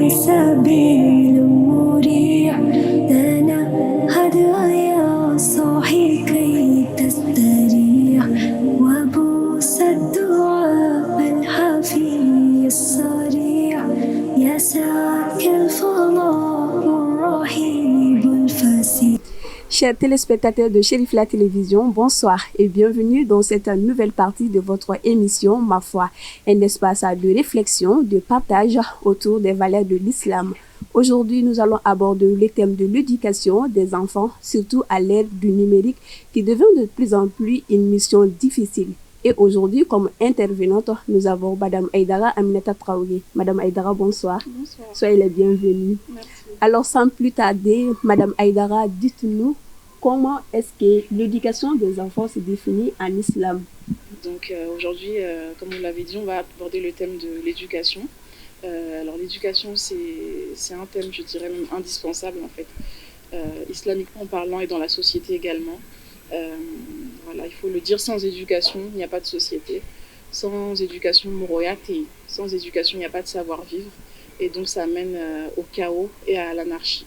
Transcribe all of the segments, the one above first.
سبيل مريح لنا هدايا صاحي كي تستريح وبوس الدعاء الحفي الصريح يسعك الفضاء الرحيب الفسيح. Chers téléspectateurs de Chérif La Télévision, bonsoir et bienvenue dans cette nouvelle partie de votre émission Ma foi, un espace de réflexion, de partage autour des valeurs de l'islam. Aujourd'hui, nous allons aborder le thème de l'éducation des enfants, surtout à l'ère du numérique, qui devient de plus en plus une mission difficile. Et aujourd'hui, comme intervenante, nous avons Madame Aïdara Aminata Traoré. Madame Aïdara, bonsoir. Bonsoir. Soyez la bienvenue. Merci. Alors, sans plus tarder, Madame Aïdara, dites-nous comment est-ce que l'éducation des enfants se définit en islam? Donc aujourd'hui, comme vous l'avez dit, on va aborder le thème de l'éducation. Alors l'éducation, c'est un thème, je dirais même indispensable en fait, islamiquement parlant et dans la société également. Voilà, il faut le dire, sans éducation, il n'y a pas de société. Sans éducation, moroyate, sans éducation, il n'y a pas de savoir-vivre. Et donc ça mène au chaos et à l'anarchie.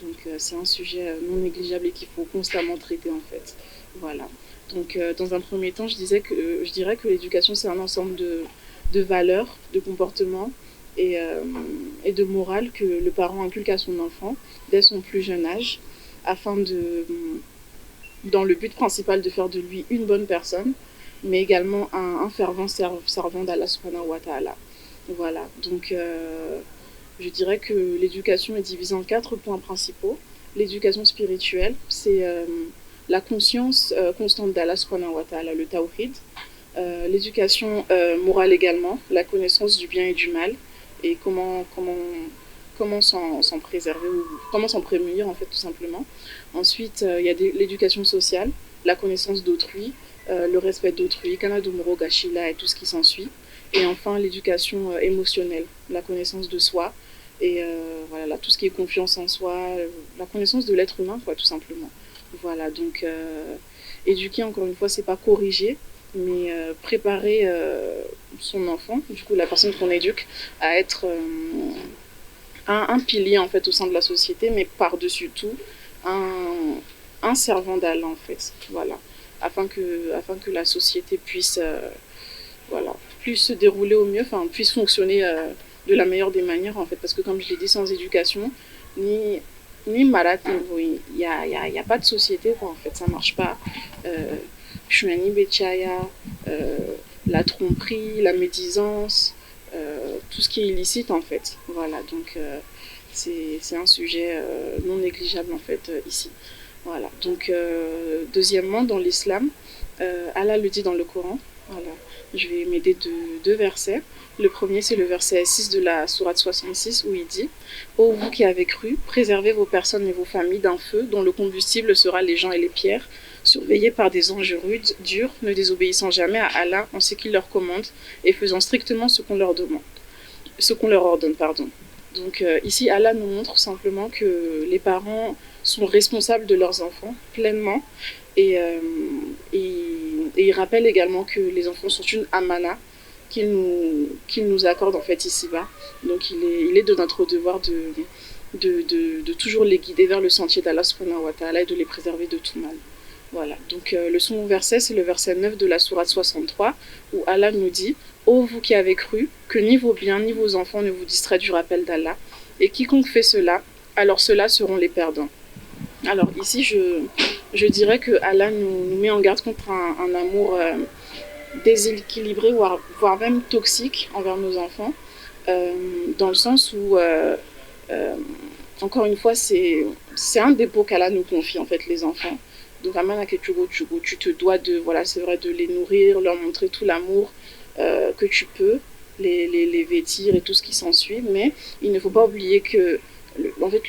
Donc c'est un sujet non négligeable et qu'il faut constamment traiter en fait. Voilà. Donc dans un premier temps, je dirais que l'éducation c'est un ensemble de valeurs, de comportements et de morale que le parent inculque à son enfant dès son plus jeune âge, dans le but principal de faire de lui une bonne personne, mais également un fervent servant d'Allah subhanahu wa ta'ala. Voilà. Donc je dirais que l'éducation est divisée en 4 points principaux. L'éducation spirituelle, c'est la conscience constante d'Allah subhanahu wa ta'ala, le tawhid. L'éducation morale également, la connaissance du bien et du mal, et comment s'en préserver ou comment s'en prémunir en fait tout simplement. Ensuite, il y a l'éducation sociale, la connaissance d'autrui, le respect d'autrui, kanadumoro gashila et tout ce qui s'ensuit. Et enfin, l'éducation émotionnelle, la connaissance de soi et voilà, tout ce qui est confiance en soi, la connaissance de l'être humain, quoi, tout simplement. Voilà, donc éduquer, encore une fois, c'est pas corriger, mais préparer son enfant, du coup la personne qu'on éduque, à être un pilier en fait au sein de la société, mais par-dessus tout, un servant d'Allah en fait. Voilà, afin que la société puisse se dérouler au mieux, enfin puisse fonctionner de la meilleure des manières en fait, parce que comme je l'ai dit, sans éducation ni marat, il y a pas de société quoi en fait, ça marche pas. La tromperie, la médisance, tout ce qui est illicite en fait. Voilà, donc c'est un sujet non négligeable en fait ici. Voilà, donc deuxièmement, dans l'islam, Allah le dit dans le Coran. Voilà. Je vais m'aider de 2 versets. Le premier, c'est le verset 6 de la sourate 66 où il dit « Ô vous qui avez cru, préservez vos personnes et vos familles d'un feu dont le combustible sera les gens et les pierres, surveillés par des anges rudes, durs, ne désobéissant jamais à Allah en ce qu'il leur commande et faisant strictement ce qu'on leur ordonne. Donc ici, Allah nous montre simplement que les parents sont responsables de leurs enfants pleinement et il rappelle également que les enfants sont une amana qu'il nous accorde en fait ici-bas. Donc il est de notre devoir de toujours les guider vers le sentier d'Allah subhanahu wa ta'ala et de les préserver de tout mal. Voilà, donc le second verset, c'est le verset 9 de la sourate 63, où Allah nous dit « Ô vous qui avez cru, que ni vos biens ni vos enfants ne vous distraient du rappel d'Allah, et quiconque fait cela, alors ceux-là seront les perdants. » Alors ici, je dirais que Allah nous met en garde contre un amour déséquilibré, voire même toxique envers nos enfants, dans le sens où, encore une fois, c'est un dépôt qu'Allah nous confie, en fait, les enfants. Donc, tu te dois c'est vrai, de les nourrir, leur montrer tout l'amour que tu peux, les vêtir et tout ce qui s'ensuit, mais il ne faut pas oublier que en fait,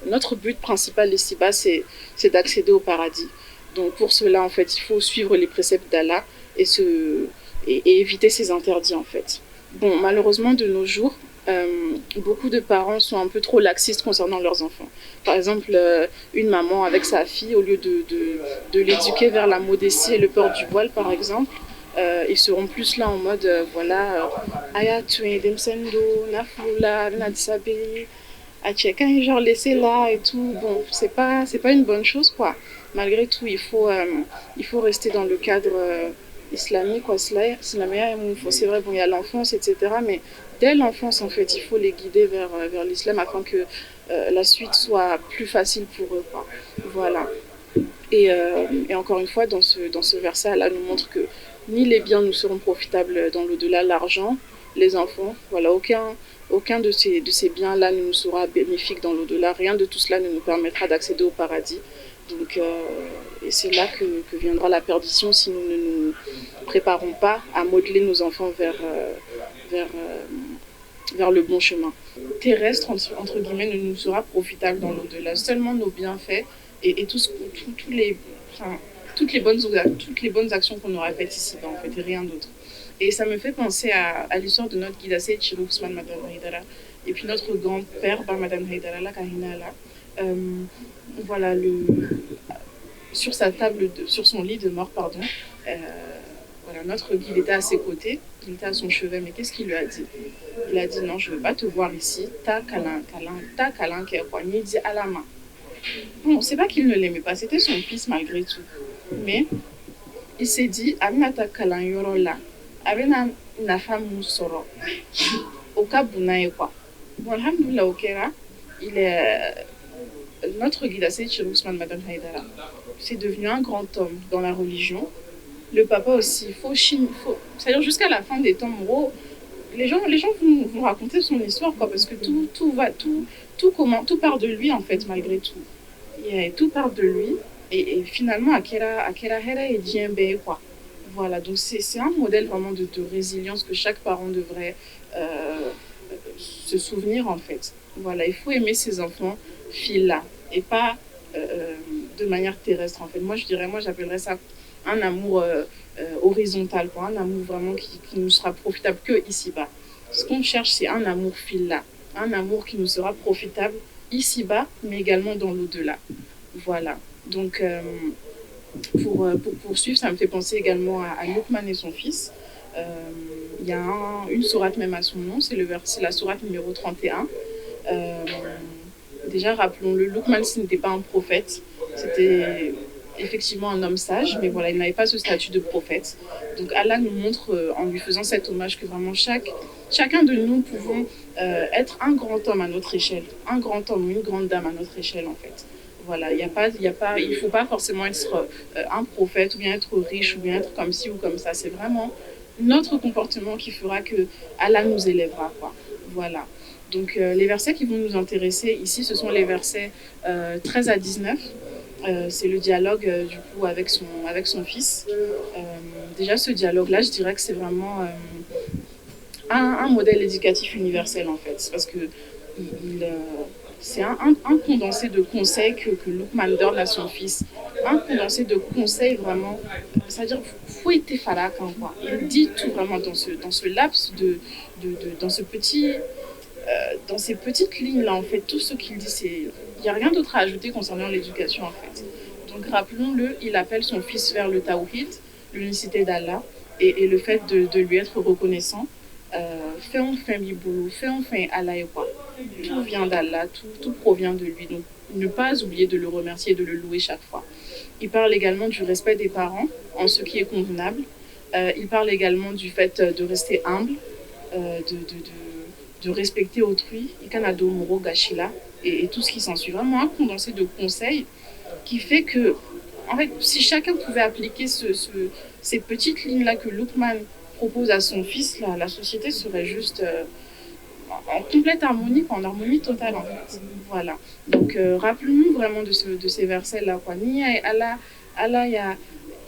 notre but principal ici-bas, c'est d'accéder au paradis. Donc pour cela, en fait, il faut suivre les préceptes d'Allah et éviter ses interdits, en fait. Bon, malheureusement, de nos jours, beaucoup de parents sont un peu trop laxistes concernant leurs enfants. Par exemple, une maman avec sa fille, au lieu de l'éduquer vers la modestie et le port du voile, par exemple, Ils seront plus là en mode, voilà, Aya tué Demsendo, Nafula, Nadsabe, Acheka, genre laisser là et tout. Bon, c'est pas une bonne chose, quoi. Malgré tout, il faut rester dans le cadre islamique, quoi. C'est vrai, bon, il y a l'enfance, etc. Mais dès l'enfance, en fait, il faut les guider vers l'islam afin que la suite soit plus facile pour eux, quoi. Voilà. Et encore une fois, dans ce verset, Allah nous montre que ni les biens nous seront profitables dans l'au-delà, l'argent, les enfants, voilà, aucun de ces biens-là ne nous sera bénéfique dans l'au-delà, rien de tout cela ne nous permettra d'accéder au paradis. Donc, et c'est là que viendra la perdition si nous ne nous préparons pas à modeler nos enfants vers, vers le bon chemin. Terrestre, entre guillemets, ne nous sera profitable dans l'au-delà. Seulement nos bienfaits et toutes les bonnes actions qu'on aura faites ici, en fait, et rien d'autre. Et ça me fait penser à l'histoire de notre guide Seyd Chirou Ousmane Madame Haïdara et puis notre grand-père, Madame Haïdara, la Kahina, là. Voilà, sur sa table, sur son lit de mort, pardon, voilà, notre guide était à ses côtés, il était à son chevet, mais qu'est-ce qu'il lui a dit? Il a dit non, je ne veux pas te voir ici, ta kalin, qui est quoi, ni dit à la main. Bon, c'est pas qu'il ne l'aimait pas, c'était son fils malgré tout. Mais il s'est dit, Aminata kalin yorola, Avena na femme soro, au cas bounaï quoi. Bon, alhamdoulilah, au Kera, il est notre guide Seyd Chirou Ousmane Madame Haïdara. C'est devenu un grand homme dans la religion. Le papa aussi, c'est-à-dire jusqu'à la fin des temps, moraux, les gens vont raconter son histoire, quoi, parce que tout part de lui, en fait, malgré tout. Tout part de lui, et finalement, Akera Hera et Djembe, quoi. Voilà, donc c'est un modèle vraiment de résilience que chaque parent devrait se souvenir, en fait. Voilà, il faut aimer ses enfants, filles-là, et pas de manière terrestre, en fait. Moi, j'appellerais ça un amour horizontal, quoi, un amour vraiment qui nous sera profitable que ici-bas. Ce qu'on cherche, c'est un amour fil-là, un amour qui nous sera profitable ici-bas, mais également dans l'au-delà. Voilà. Donc, pour poursuivre, ça me fait penser également à Luqman et son fils. Il y a une sourate même à son nom, c'est la sourate numéro 31. Déjà, rappelons-le, Luqman, ce n'était pas un prophète, c'était effectivement un homme sage, mais voilà, il n'avait pas ce statut de prophète. Donc Allah nous montre, en lui faisant cet hommage, que vraiment chacun de nous pouvons être un grand homme à notre échelle, un grand homme ou une grande dame à notre échelle, en fait. Voilà, il faut pas forcément être un prophète, ou bien être riche, ou bien être comme ci ou comme ça. C'est vraiment notre comportement qui fera que Allah nous élèvera, quoi. Voilà. Donc les versets qui vont nous intéresser ici, ce sont les versets 13 à 19. C'est le dialogue du coup avec son fils. Déjà ce dialogue-là, je dirais que c'est vraiment un modèle éducatif universel, en fait, parce que c'est un condensé de conseils que Luqman donne à son fils. Un condensé de conseils vraiment, c'est-à-dire faut être falak, hein, quoi. Il dit tout vraiment dans ce laps dans ce petit dans ces petites lignes-là, en fait, tout ce qu'il dit, il n'y a rien d'autre à ajouter concernant l'éducation, en fait. Donc, rappelons-le, il appelle son fils vers le tawhid, l'unicité d'Allah, et le fait de lui être reconnaissant. Fais enfin Biboulou, fais enfin Allah et quoi. Tout vient d'Allah, tout provient de lui. Donc, ne pas oublier de le remercier et de le louer chaque fois. Il parle également du respect des parents en ce qui est convenable. Il parle également du fait de rester humble, de respecter autrui, et tout ce qui s'ensuit. Vraiment un condensé de conseils qui fait que, en fait, si chacun pouvait appliquer ces petites lignes-là que Luqman propose à son fils, la société serait juste en complète harmonie, en harmonie totale, en fait. Voilà. Donc, rappelons-nous vraiment de ces versets-là, quoi. Allah,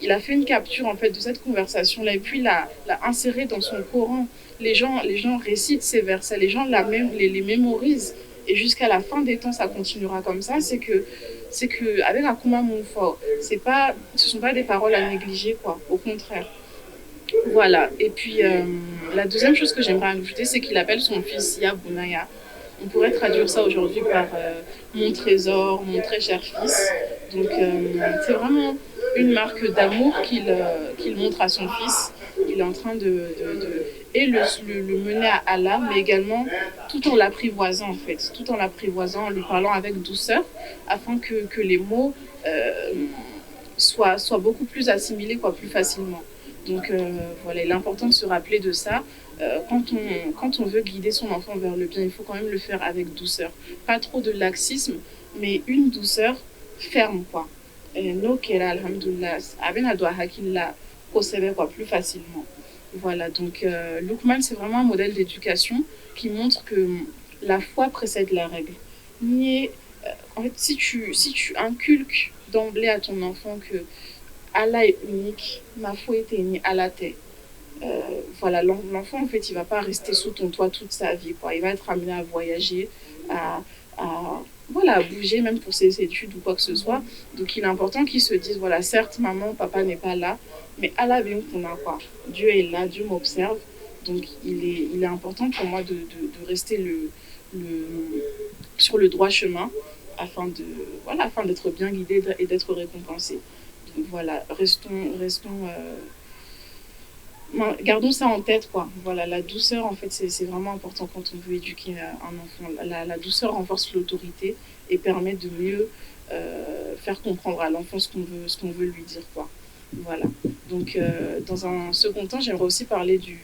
il a fait une capture, en fait, de cette conversation-là, et puis l'a inséré dans son Coran. Les gens récitent ces versets, les gens les mémorisent, et jusqu'à la fin des temps, ça continuera comme ça. C'est que avec Akuma Moufo, ce sont pas des paroles à négliger, quoi. Au contraire. Voilà. Et puis, la deuxième chose que j'aimerais ajouter, c'est qu'il appelle son fils Ya Bounaya. On pourrait traduire ça aujourd'hui par mon trésor, mon très cher fils. Donc, c'est vraiment une marque d'amour qu'il montre à son fils. il est en train et le mener à Allah, mais également tout en l'apprivoisant en fait, tout en l'apprivoisant, en lui parlant avec douceur, afin que les mots soient beaucoup plus assimilés, quoi, plus facilement. Donc voilà, il est important de se rappeler de ça. Quand on veut guider son enfant vers le bien, il faut quand même le faire avec douceur. Pas trop de laxisme, mais une douceur ferme, quoi. No kera, alhamdoulilah, abena doit hakilla, quoi, plus facilement. Voilà, donc Lukman, c'est vraiment un modèle d'éducation qui montre que la foi précède la règle. En fait, si tu inculques d'emblée à ton enfant que Allah est unique, ma foi est unie, Allah t'est. Voilà, l'enfant, en fait, il va pas rester sous ton toit toute sa vie, quoi. Il va être amené à voyager, à bouger, même pour ses études ou quoi que ce soit. Donc, il est important qu'il se dise, voilà, certes, maman, papa n'est pas là, mais Allah bien qu'on a, quoi. Dieu est là, Dieu m'observe. Donc, il est important pour moi de rester sur le droit chemin afin d'être bien guidé et d'être récompensé. Donc, voilà, gardons ça en tête, quoi. Voilà, la douceur, en fait, c'est vraiment important quand on veut éduquer un enfant. La douceur renforce l'autorité et permet de mieux faire comprendre à l'enfant ce qu'on veut lui dire, quoi. Voilà. Donc, dans un second temps, j'aimerais aussi parler du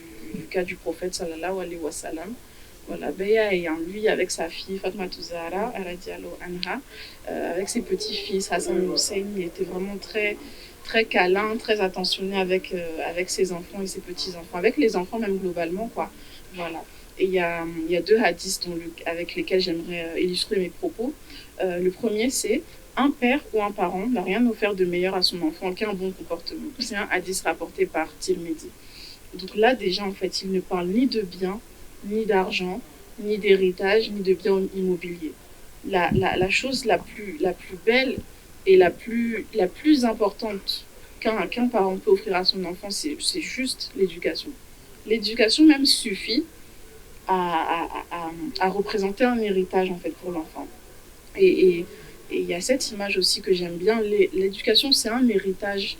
cas du prophète, sallallahu alayhi wa sallam. Voilà, Beya ayant lui, avec sa fille Fatma Zahra, anha, avec ses petits-fils, Hassan et Hussein, il était vraiment très très câlin, très attentionné avec ses enfants et ses petits-enfants, avec les enfants même globalement, quoi. Voilà. Et il y a deux hadiths avec lesquels j'aimerais illustrer mes propos. Le premier, c'est un père ou un parent n'a rien offert de meilleur à son enfant qu'un bon comportement. C'est un hadith rapporté par Tirmidhi. Donc là, déjà, en fait, il ne parle ni de bien, ni d'argent, ni d'héritage, ni de biens immobiliers. La chose la plus belle et la plus importante qu'un parent peut offrir à son enfant, c'est juste l'éducation. L'éducation même suffit à représenter un héritage, en fait, pour l'enfant. Et il y a cette image aussi que j'aime bien. L'éducation, c'est un héritage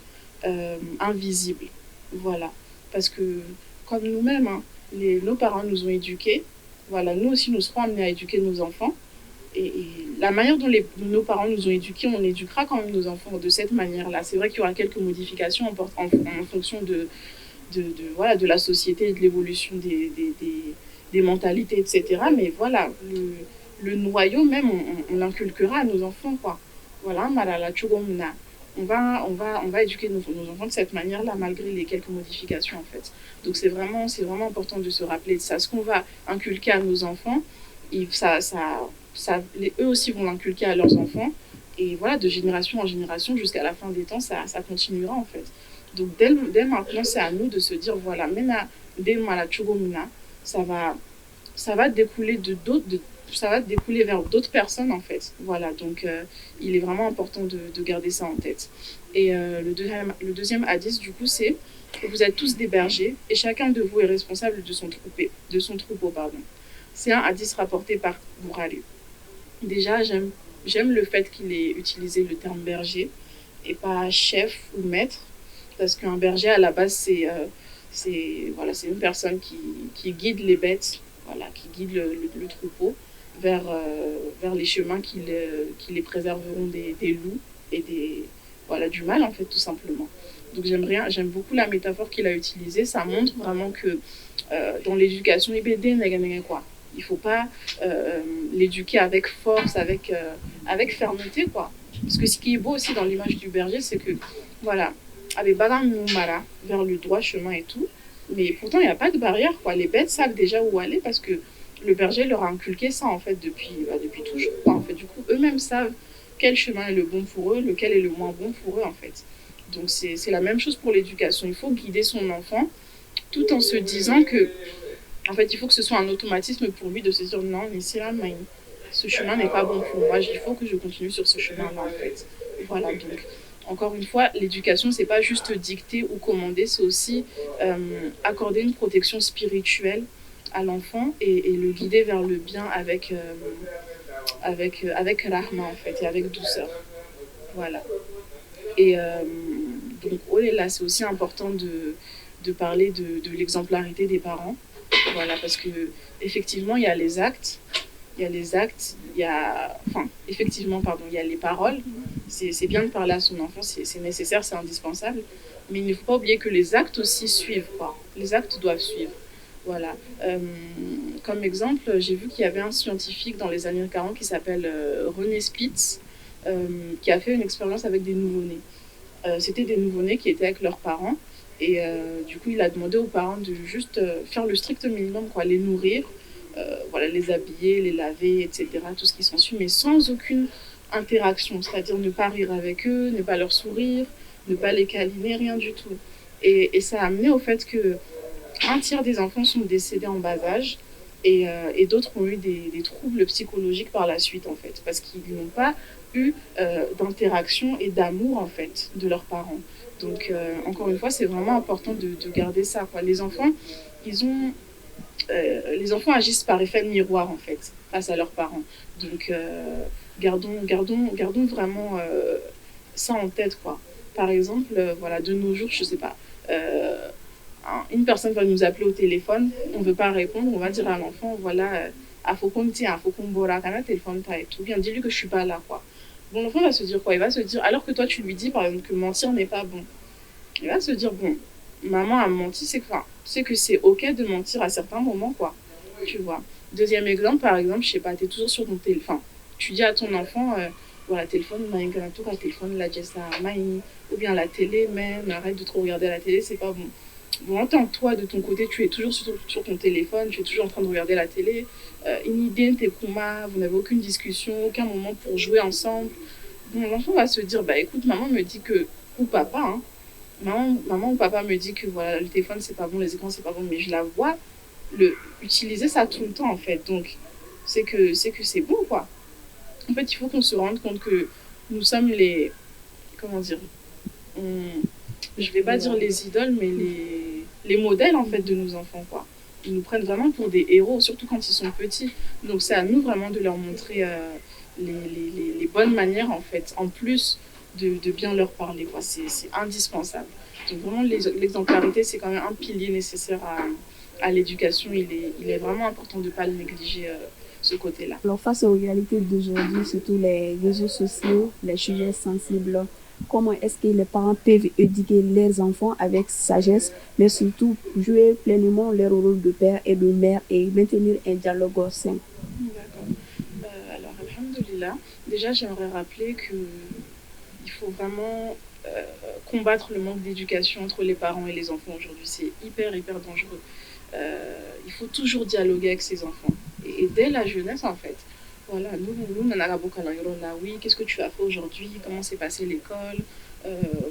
invisible. Voilà. Parce que, comme nous-mêmes, hein, nos parents nous ont éduqués. Voilà, nous aussi, nous serons amenés à éduquer nos enfants. Et la manière dont nos parents nous ont éduqués, on éduquera quand même nos enfants de cette manière-là. C'est vrai qu'il y aura quelques modifications en fonction de la société et de l'évolution des mentalités, etc. Mais voilà, le noyau même, on l'inculquera à nos enfants, quoi. Voilà, malala chugomna. On va éduquer nos enfants de cette manière-là, malgré les quelques modifications, en fait. Donc c'est vraiment important de se rappeler de ça. Ce qu'on va inculquer à nos enfants, eux aussi vont l'inculquer à leurs enfants. Et voilà, de génération en génération, jusqu'à la fin des temps, ça continuera, en fait. Donc dès maintenant, c'est à nous de se dire, voilà, mena dès malachugomna, ça va découler ça va découler vers d'autres personnes, en fait. Voilà, donc il est vraiment important de garder ça en tête. Et le deuxième hadith, du coup, c'est « Vous êtes tous des bergers et chacun de vous est responsable de son troupeau. C'est un hadith rapporté par Bukhari. Déjà, j'aime le fait qu'il ait utilisé le terme berger et pas chef ou maître, parce qu'un berger, à la base, c'est une personne qui guide les bêtes, voilà, qui guide le troupeau vers les chemins qui les préserveront des loups et du mal, en fait, tout simplement. Donc j'aime beaucoup la métaphore qu'il a utilisée. Ça montre vraiment que dans l'éducation, quoi. Il ne faut pas l'éduquer avec force, avec fermeté, quoi. Parce que ce qui est beau aussi dans l'image du berger, c'est que, voilà, avec Badam Noumara, vers le droit chemin et tout, mais pourtant il n'y a pas de barrière, quoi. Les bêtes savent déjà où aller parce que le berger leur a inculqué ça, en fait, depuis toujours, quoi. En fait, du coup, eux-mêmes savent quel chemin est le bon pour eux, lequel est le moins bon pour eux, en fait. Donc c'est la même chose pour l'éducation. Il faut guider son enfant tout en se disant que, en fait, il faut que ce soit un automatisme pour lui de se dire non, mais c'est là, ce chemin n'est pas bon pour moi, il faut que je continue sur ce chemin-là, en fait. Voilà, donc encore une fois, l'éducation, c'est pas juste dicter ou commander, c'est aussi accorder une protection spirituelle à l'enfant et le guider vers le bien avec rahma, en fait, et avec douceur. Voilà. Et donc, oh là, c'est aussi important de parler de l'exemplarité des parents. Voilà, parce que effectivement, il y a les actes, effectivement, pardon, il y a les paroles. C'est bien de parler à son enfant, c'est nécessaire, c'est indispensable. Mais il ne faut pas oublier que les actes aussi suivent, quoi. Les actes doivent suivre. Voilà. Comme exemple, j'ai vu qu'il y avait un scientifique dans les années 40 qui s'appelle René Spitz, qui a fait une expérience avec des nouveau-nés. C'était des nouveau-nés qui étaient avec leurs parents. Et du coup, il a demandé aux parents de juste faire le strict minimum, quoi, les nourrir, voilà, les habiller, les laver, etc., tout ce qui s'ensuit, mais sans aucune interaction, c'est-à-dire ne pas rire avec eux, ne pas leur sourire, ne pas les câliner, rien du tout. Et ça a amené au fait que un tiers des enfants sont décédés en bas âge et d'autres ont eu des troubles psychologiques par la suite, en fait, parce qu'ils n'ont pas eu d'interaction et d'amour, en fait, de leurs parents. Donc, encore une fois, c'est vraiment important de garder ça, quoi. Les enfants, les enfants agissent par effet de miroir, en fait, face à leurs parents. Donc, gardons vraiment ça en tête, quoi. Par exemple, voilà, de nos jours, je sais pas, une personne va nous appeler au téléphone, on ne veut pas répondre, on va dire à l'enfant, voilà, à faut qu'on tient, à faut qu'on bora, kana téléphone et tout, bien, dis-lui que je suis pas là, quoi. Bon, l'enfant va se dire quoi? Il va se dire, alors que toi tu lui dis par exemple que mentir n'est pas bon, il va se dire, bon, maman a menti, c'est que c'est ok de mentir à certains moments, quoi, tu vois. Deuxième exemple, par exemple, je sais pas, tu es toujours sur ton téléphone, tu dis à ton enfant, voilà, téléphone, téléphone, la jessa, ou bien la télé, même, arrête de trop regarder la télé, c'est pas bon. Bon, en tant que toi, de ton côté, tu es toujours sur ton téléphone, tu es toujours en train de regarder la télé. Une idée, t'es kuma, vous n'avez aucune discussion, aucun moment pour jouer ensemble. Bon, l'enfant va se dire, bah écoute, maman me dit que, ou papa, hein, maman ou papa me dit que voilà, le téléphone c'est pas bon, les écrans c'est pas bon, mais je la vois utiliser ça tout le temps, en fait. Donc, c'est que c'est bon, quoi. En fait, il faut qu'on se rende compte que nous sommes comment dire, je vais pas dire les idoles, mais les modèles, en fait, de nos enfants, quoi. Ils nous prennent vraiment pour des héros, surtout quand ils sont petits. Donc c'est à nous vraiment de leur montrer les bonnes manières, en fait, en plus de bien leur parler, quoi. C'est indispensable. Donc vraiment, l'exemplarité, c'est quand même un pilier nécessaire à l'éducation. Il est vraiment important de ne pas le négliger, ce côté-là. Alors, face aux réalités d'aujourd'hui, surtout les réseaux sociaux, les sujets sensibles, comment est-ce que les parents peuvent éduquer leurs enfants avec sagesse, mais surtout jouer pleinement leur rôle de père et de mère et maintenir un dialogue sain? D'accord. Alors, alhamdoulilah, déjà, j'aimerais rappeler qu'il faut vraiment combattre le manque d'éducation entre les parents et les enfants aujourd'hui. C'est hyper, hyper dangereux. Il faut toujours dialoguer avec ses enfants. Et dès la jeunesse, en fait. Voilà, nous, là, oui, qu'est-ce que tu as fait aujourd'hui? Comment s'est passée l'école?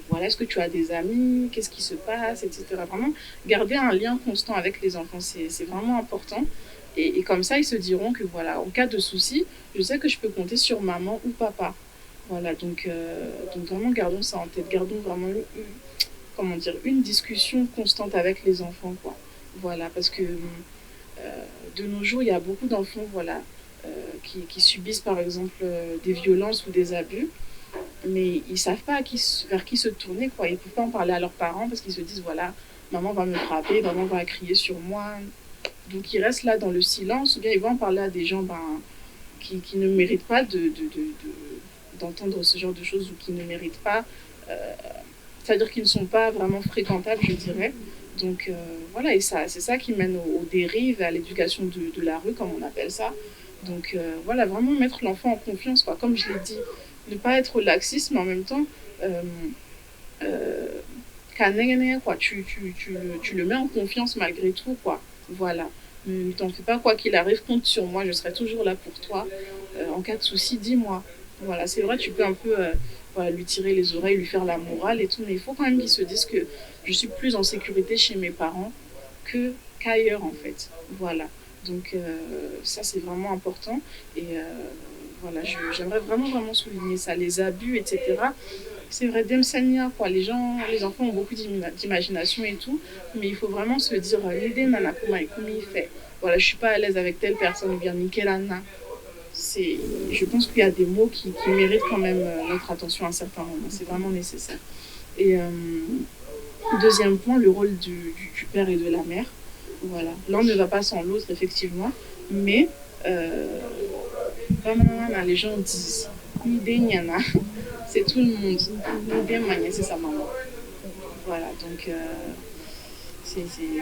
Voilà, est-ce que tu as des amis? Qu'est-ce qui se passe? Etc. Vraiment, garder un lien constant avec les enfants, c'est vraiment important. Et comme ça, ils se diront que voilà, en cas de souci, je sais que je peux compter sur maman ou papa. Voilà, donc vraiment, gardons ça en tête. Gardons vraiment comment dire, une discussion constante avec les enfants, quoi. Voilà, parce que de nos jours, il y a beaucoup d'enfants, voilà, qui subissent par exemple des violences ou des abus, mais ils savent pas vers qui se tourner, quoi. Ils peuvent pas en parler à leurs parents parce qu'ils se disent, voilà, maman va me frapper, maman va crier sur moi. Donc ils restent là dans le silence, ou bien ils vont en parler à des gens qui ne méritent pas d'entendre ce genre de choses, ou qui ne méritent pas, c'est-à-dire qu'ils ne sont pas vraiment fréquentables, je dirais. Donc voilà, et ça, c'est ça qui mène aux dérives, à l'éducation de la rue, comme on appelle ça. Donc voilà, vraiment mettre l'enfant en confiance, quoi. Comme je l'ai dit, ne pas être laxiste, mais en même temps, quoi. Tu le mets en confiance malgré tout, quoi. Voilà. Ne t'en fais pas, quoi qu'il arrive, compte sur moi, je serai toujours là pour toi. En cas de souci, dis-moi. Voilà, c'est vrai, tu peux un peu voilà, lui tirer les oreilles, lui faire la morale et tout, mais il faut quand même qu'il se dise que je suis plus en sécurité chez mes parents qu'ailleurs, en fait. Voilà. Donc ça, c'est vraiment important. Et voilà, j'aimerais vraiment souligner ça. Les abus, etc. C'est vrai, d'Emsania, quoi. Les enfants ont beaucoup d'imagination et tout, mais il faut vraiment se dire, l'idée nana kuma et comment il fait. Voilà, je suis pas à l'aise avec telle personne, ou bien Nikelana. Je pense qu'il y a des mots qui méritent quand même notre attention à un certain moment. C'est vraiment nécessaire. Et Deuxième point, le rôle du père et de la mère. Voilà. L'un ne va pas sans l'autre, effectivement, mais les gens disent c'est tout le monde. C'est sa maman. Voilà, donc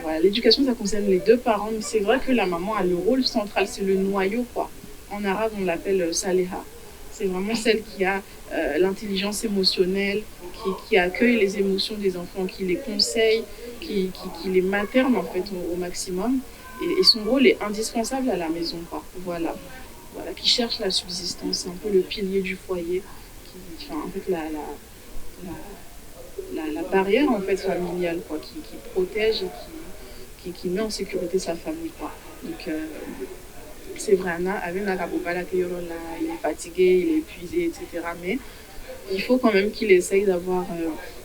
voilà. L'éducation, ça concerne les deux parents, mais c'est vrai que la maman a le rôle central, c'est le noyau, quoi. En arabe, on l'appelle Saleha. C'est vraiment celle qui a l'intelligence émotionnelle, qui accueille les émotions des enfants, qui les conseille, qui les materne en fait au maximum. Et son rôle est indispensable à la maison, quoi. Voilà, qui cherche la subsistance, c'est un peu le pilier du foyer, en fait la barrière en fait familiale, quoi, qui protège et qui met en sécurité sa famille, quoi. Donc c'est vrai, avec la Kabobala, il est fatigué, il est épuisé, etc. Mais il faut quand même qu'il essaye d'avoir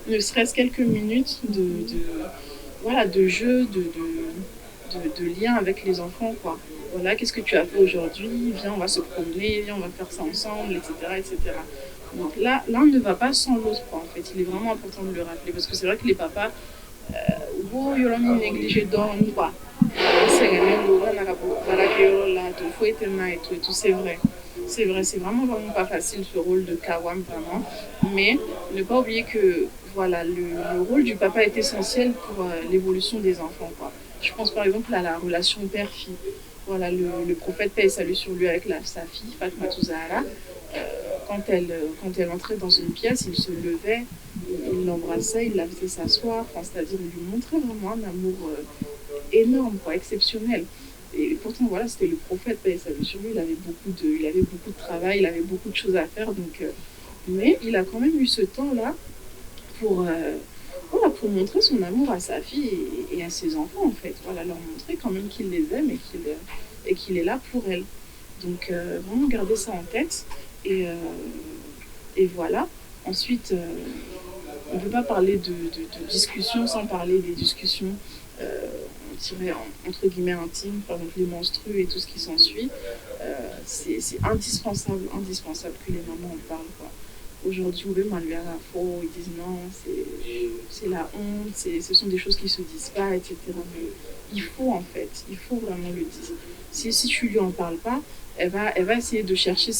ne serait-ce quelques minutes de jeu, de lien avec les enfants, quoi. Voilà, qu'est-ce que tu as fait aujourd'hui? Viens, on va se promener, viens, on va faire ça ensemble, etc. etc. Donc là, l'un ne va pas sans l'autre, quoi, en fait. Il est vraiment important de le rappeler, parce que c'est vrai que les papas, ils ont négligé d'hommes, quoi. Et tout, c'est vrai. C'est vraiment pas facile ce rôle de Kawam, vraiment. Mais ne pas oublier que voilà, le rôle du papa est essentiel pour l'évolution des enfants, quoi. Je pense par exemple à la relation père-fille. Voilà, le prophète, paix et salut sur lui, avec sa fille, Fatma Zahra, quand elle entrait dans une pièce, il se levait, il l'embrassait, il la faisait s'asseoir, c'est-à-dire il lui montrait vraiment un amour énorme, quoi, exceptionnel. Et pourtant, voilà, c'était le prophète, paix et salut sur lui, il avait beaucoup de travail, il avait beaucoup de choses à faire, donc, mais il a quand même eu ce temps-là pour montrer son amour à sa fille et à ses enfants, en fait. Voilà, leur montrer quand même qu'il les aime et qu'il est là pour elles. Donc, vraiment garder ça en tête. Et voilà. Ensuite, on ne peut pas parler de discussion sans parler des discussions, on dirait, entre guillemets, intimes, par exemple les menstrues et tout ce qui s'ensuit. C'est indispensable que les mamans en parlent, quoi. Aujourd'hui, ils disent non, c'est la honte, ce sont des choses qui ne se disent pas, etc. Mais il faut vraiment le dire. Si tu ne lui en parles pas, elle va essayer de chercher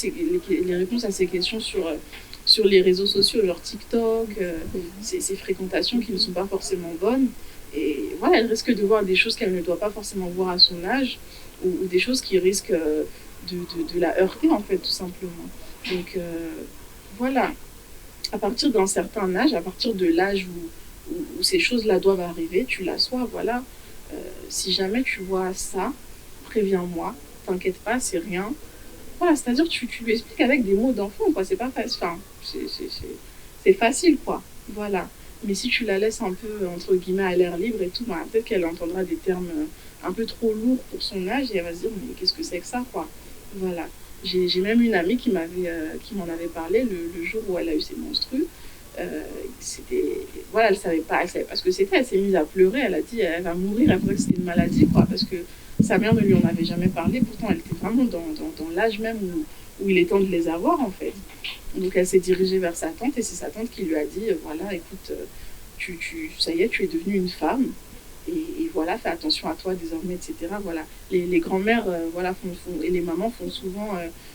les réponses à ces questions sur les réseaux sociaux, genre TikTok, ces fréquentations qui ne sont pas forcément bonnes. Et voilà, elle risque de voir des choses qu'elle ne doit pas forcément voir à son âge, ou des choses qui risquent de la heurter, en fait, tout simplement. Donc, voilà, à partir d'un certain âge, à partir de l'âge où ces choses-là doivent arriver, tu l'assois, voilà. Si jamais tu vois ça, préviens-moi, t'inquiète pas, c'est rien. Voilà, c'est-à-dire tu lui expliques avec des mots d'enfant, quoi, c'est pas facile, enfin, c'est facile, quoi, voilà. Mais si tu la laisses un peu, entre guillemets, à l'air libre et tout, bah, peut-être qu'elle entendra des termes un peu trop lourds pour son âge et elle va se dire, mais qu'est-ce que c'est que ça, quoi, voilà. J'ai même une amie qui m'en avait parlé le jour où elle a eu ses menstrues. Voilà, elle savait pas ce que c'était. Elle s'est mise à pleurer. Elle a dit elle va mourir. Elle pensait que c'était une maladie, quoi, parce que sa mère ne lui en avait jamais parlé. Pourtant, elle était vraiment dans l'âge même où il est temps de les avoir, en fait. Donc, elle s'est dirigée vers sa tante et c'est sa tante qui lui a dit voilà, écoute, ça y est, tu es devenue une femme. Et voilà, fais attention à toi désormais, etc. Voilà. Les grands-mères voilà, et les mamans font souvent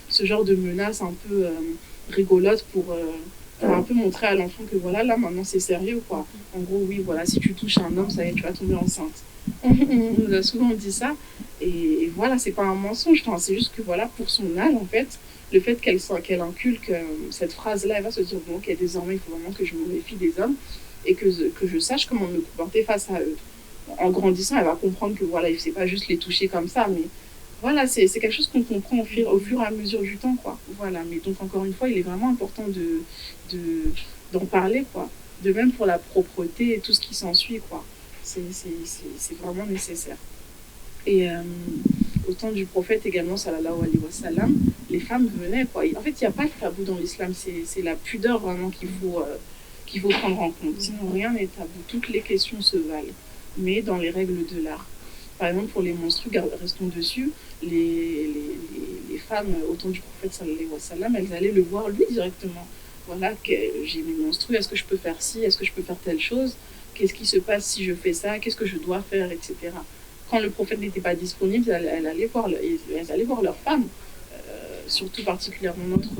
ce genre de menaces un peu rigolotes pour un peu montrer à l'enfant que voilà, là maintenant c'est sérieux, quoi. En gros, oui, voilà, si tu touches un homme, ça y est, tu vas tomber enceinte. On nous a souvent dit ça. Et voilà, c'est pas un mensonge, enfin, c'est juste que voilà, pour son âge, en fait, le fait qu'elle inculque cette phrase-là, elle va se dire bon, ok, désormais, il faut vraiment que je me méfie des hommes et que je sache comment me comporter face à eux. En grandissant, elle va comprendre que voilà, c'est pas juste les toucher comme ça, mais voilà, c'est quelque chose qu'on comprend au fur et à mesure du temps, quoi. Voilà, mais donc encore une fois, il est vraiment important d'en parler, quoi. De même pour la propreté et tout ce qui s'ensuit, quoi. C'est vraiment nécessaire. Et au temps du prophète également, sallallahu alayhi wa sallam, les femmes venaient, quoi. En fait, il n'y a pas de tabou dans l'islam, c'est la pudeur vraiment qu'il faut prendre en compte. Sinon, rien n'est tabou, toutes les questions se valent, mais dans les règles de l'art. Par exemple, pour les menstrues, restons dessus, les femmes, au temps du prophète, sallallahu alayhi wa sallam, elles allaient le voir lui directement. Voilà, que j'ai mes menstrues, est-ce que je peux faire ci, est-ce que je peux faire telle chose? qu'est-ce qui se passe si je fais ça, qu'est-ce que je dois faire, etc. Quand le prophète n'était pas disponible, elles allaient voir leurs femmes, surtout particulièrement notre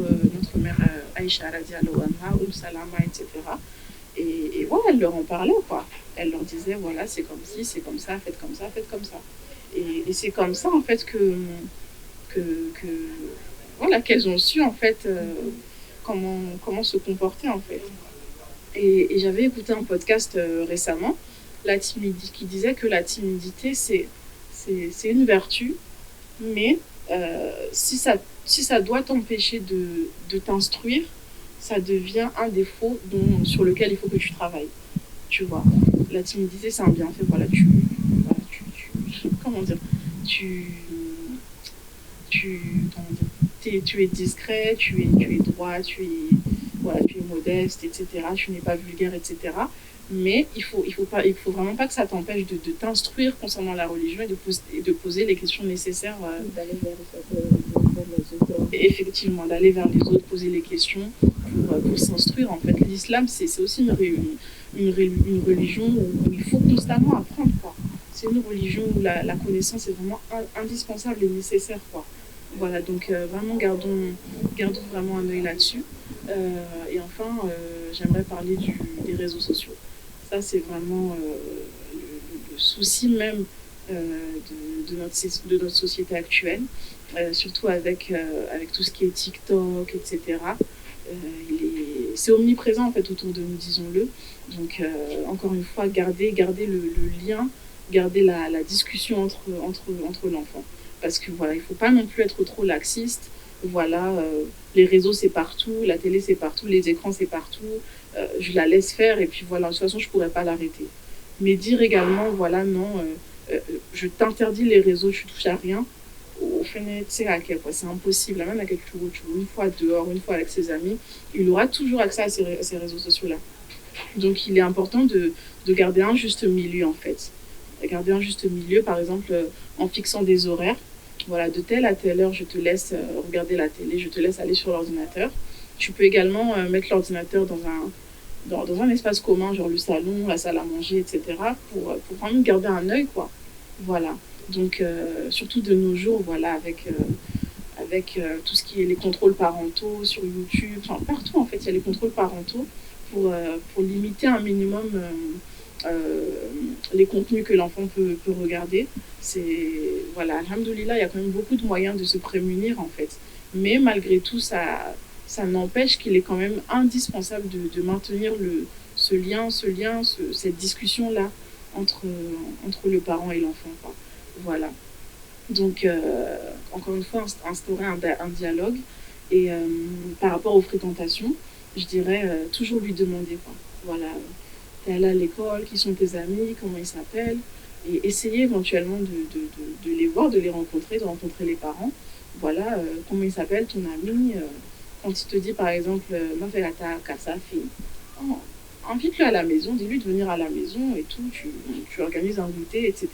mère Aïcha radiallahu anha, Salama, etc. Et voilà, elle leur en parlait, quoi. Elle leur disait, voilà, c'est comme ci, c'est comme ça, faites comme ça, faites comme ça. Et c'est comme ça, en fait, que voilà, qu'elles ont su, en fait, comment se comporter, en fait. Et j'avais écouté un podcast récemment qui disait que la timidité, c'est une vertu, mais si ça doit t'empêcher de t'instruire, ça devient un défaut sur lequel il faut que tu travailles. Tu vois, la timidité, c'est un bienfait. Voilà, comment dire, tu es discret, tu es droit, tu es modeste, etc. Tu n'es pas vulgaire, etc. Mais il faut vraiment pas que ça t'empêche de t'instruire concernant la religion et de poser les questions nécessaires. D'aller vers les autres. Effectivement, d'aller vers les autres, poser les questions pour s'instruire. En fait, l'islam, c'est aussi une religion où il faut constamment apprendre, quoi. C'est une religion où la connaissance est vraiment indispensable et nécessaire, quoi. Voilà, donc vraiment gardons vraiment un œil là-dessus. Et enfin, j'aimerais parler des réseaux sociaux. Ça, c'est vraiment le souci même de notre société actuelle, surtout avec tout ce qui est TikTok, etc. C'est omniprésent, en fait, autour de nous, disons-le. Donc, encore une fois, garder le lien, garder la discussion entre l'enfant. Parce que voilà, il ne faut pas non plus être trop laxiste. Voilà, les réseaux c'est partout, la télé c'est partout, les écrans c'est partout. Je la laisse faire et puis voilà, de toute façon je ne pourrais pas l'arrêter. Mais dire également, voilà, non, je t'interdis les réseaux, tu touches à rien. Au final, c'est impossible. Même à quelque chose, une fois dehors, une fois avec ses amis, il aura toujours accès à ces réseaux sociaux-là. Donc il est important de garder un juste milieu, en fait. Garder un juste milieu, par exemple, en fixant des horaires. Voilà, de telle à telle heure, je te laisse regarder la télé, je te laisse aller sur l'ordinateur. Tu peux également mettre l'ordinateur dans un espace commun, genre le salon, la salle à manger, etc., pour vraiment garder un œil, quoi. Voilà. Donc, surtout de nos jours, voilà, avec tout ce qui est les contrôles parentaux sur YouTube, enfin, partout, en fait, il y a les contrôles parentaux pour limiter un minimum les contenus que l'enfant peut regarder. Voilà, alhamdoulilah, il y a quand même beaucoup de moyens de se prémunir, en fait. Mais malgré tout, ça n'empêche qu'il est quand même indispensable de maintenir ce lien, cette discussion-là entre le parent et l'enfant, quoi. Voilà. Donc, encore une fois, instaurer un dialogue. Et par rapport aux fréquentations, je dirais toujours lui demander, quoi. Voilà, t'es allé à l'école, qui sont tes amis, comment ils s'appellent, et essayer éventuellement de les voir, de les rencontrer, de rencontrer les parents. Voilà, comment il s'appelle ton ami, quand il te dit par exemple, ma ferata kasa fille, invite-le à la maison, dis-lui de venir à la maison et tout, tu organises un goûter, etc.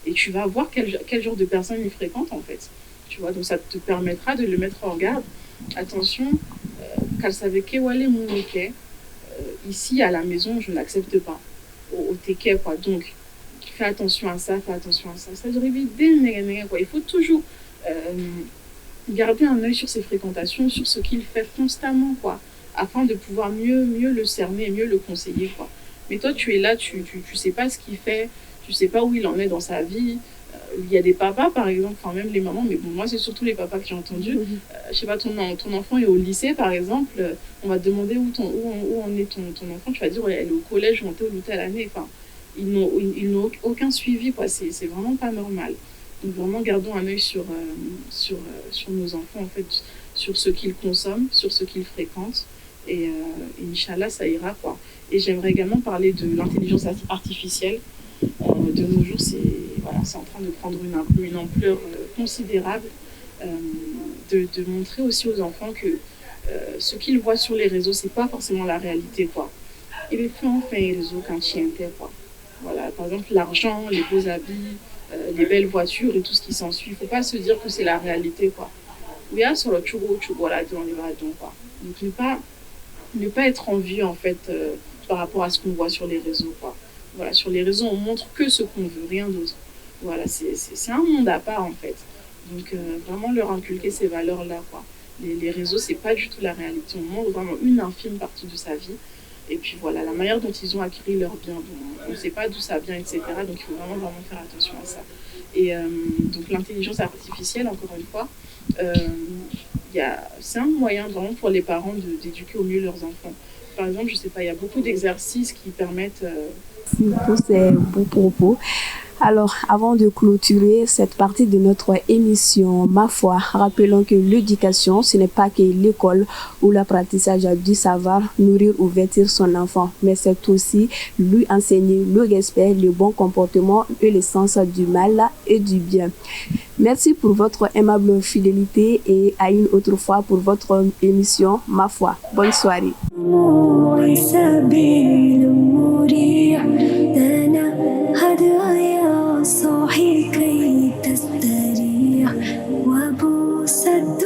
Et tu vas voir quel genre de personnes il fréquente, en fait. Tu vois, donc ça te permettra de le mettre en garde. Attention, kalsaveke wale mouneke, ici à la maison, je n'accepte pas. Au teke, quoi. Donc, fais attention à ça, fais attention à ça. Ça veut dire, quoi. Il faut toujours garder un œil sur ses fréquentations, sur ce qu'il fait constamment, quoi, afin de pouvoir mieux le cerner et mieux le conseiller, quoi. Mais toi, tu es là, tu sais pas ce qu'il fait, tu sais pas où il en est dans sa vie. Il y a des papas, par exemple, enfin même les mamans, mais bon, moi, c'est surtout les papas que j'ai entendus. Je sais pas, ton enfant est au lycée, par exemple, on va te demander où en est ton enfant, tu vas dire, ouais, elle est au collège ou en telle ou telle année. Enfin, ils n'ont aucun suivi, quoi. C'est vraiment pas normal. Donc, vraiment, gardons un œil sur nos enfants, en fait, sur ce qu'ils consomment, sur ce qu'ils fréquentent. Et Inch'Allah, ça ira, quoi. Et j'aimerais également parler de l'intelligence artificielle. De nos jours, c'est en train de prendre une ampleur considérable, de montrer aussi aux enfants que ce qu'ils voient sur les réseaux, c'est pas forcément la réalité, quoi. Et les enfants font les réseaux quand ils quoi. Voilà, par exemple, l'argent, les beaux habits, les belles voitures et tout ce qui s'ensuit. Il faut pas se dire que c'est la réalité, quoi. Oui, sur le chougo, là, dans les vadons, quoi. Donc, ne pas être envieux, en fait, par rapport à ce qu'on voit sur les réseaux, quoi. Voilà, sur les réseaux, on montre que ce qu'on veut, rien d'autre. Voilà, c'est un monde à part en fait. Donc vraiment leur inculquer ces valeurs-là, quoi. Les réseaux, c'est pas du tout la réalité. On montre vraiment une infime partie de sa vie. Et puis voilà, la manière dont ils ont acquis leur bien, on ne sait pas d'où ça vient, etc. Donc il faut vraiment faire attention à ça. Et donc l'intelligence artificielle, encore une fois, c'est un moyen vraiment pour les parents d'éduquer au mieux leurs enfants. Par exemple, je sais pas, il y a beaucoup d'exercices qui permettent... Merci pour ces beaux propos. Alors, avant de clôturer cette partie de notre émission, ma foi, rappelons que l'éducation, ce n'est pas que l'école ou l'apprentissage du savoir, nourrir ou vêtir son enfant, mais c'est aussi lui enseigner le respect, le bon comportement et le sens du mal et du bien. Merci pour votre aimable fidélité et à une autre fois pour votre émission, ma foi. Bonne soirée. صاحي كي تستريح وبوس الدنيا